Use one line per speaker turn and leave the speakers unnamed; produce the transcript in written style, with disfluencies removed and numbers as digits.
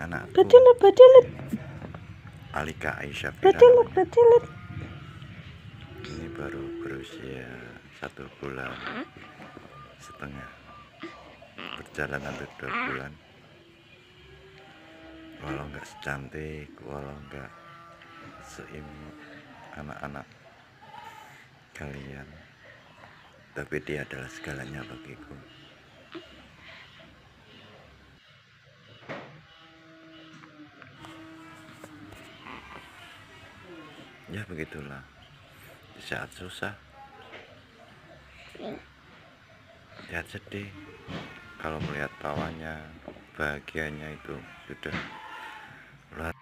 anakku.
Badilit.
Alika Aisyah.
Badilit.
Ini baru berusia 1 bulan setengah, berjalan hampir 2 bulan. Walau nggak secantik, walau nggak seimut anak-anak kalian, tapi dia adalah segalanya bagiku. Ya begitulah, di saat susah, saat sedih, kalau melihat tawanya, bahagianya itu sudah luar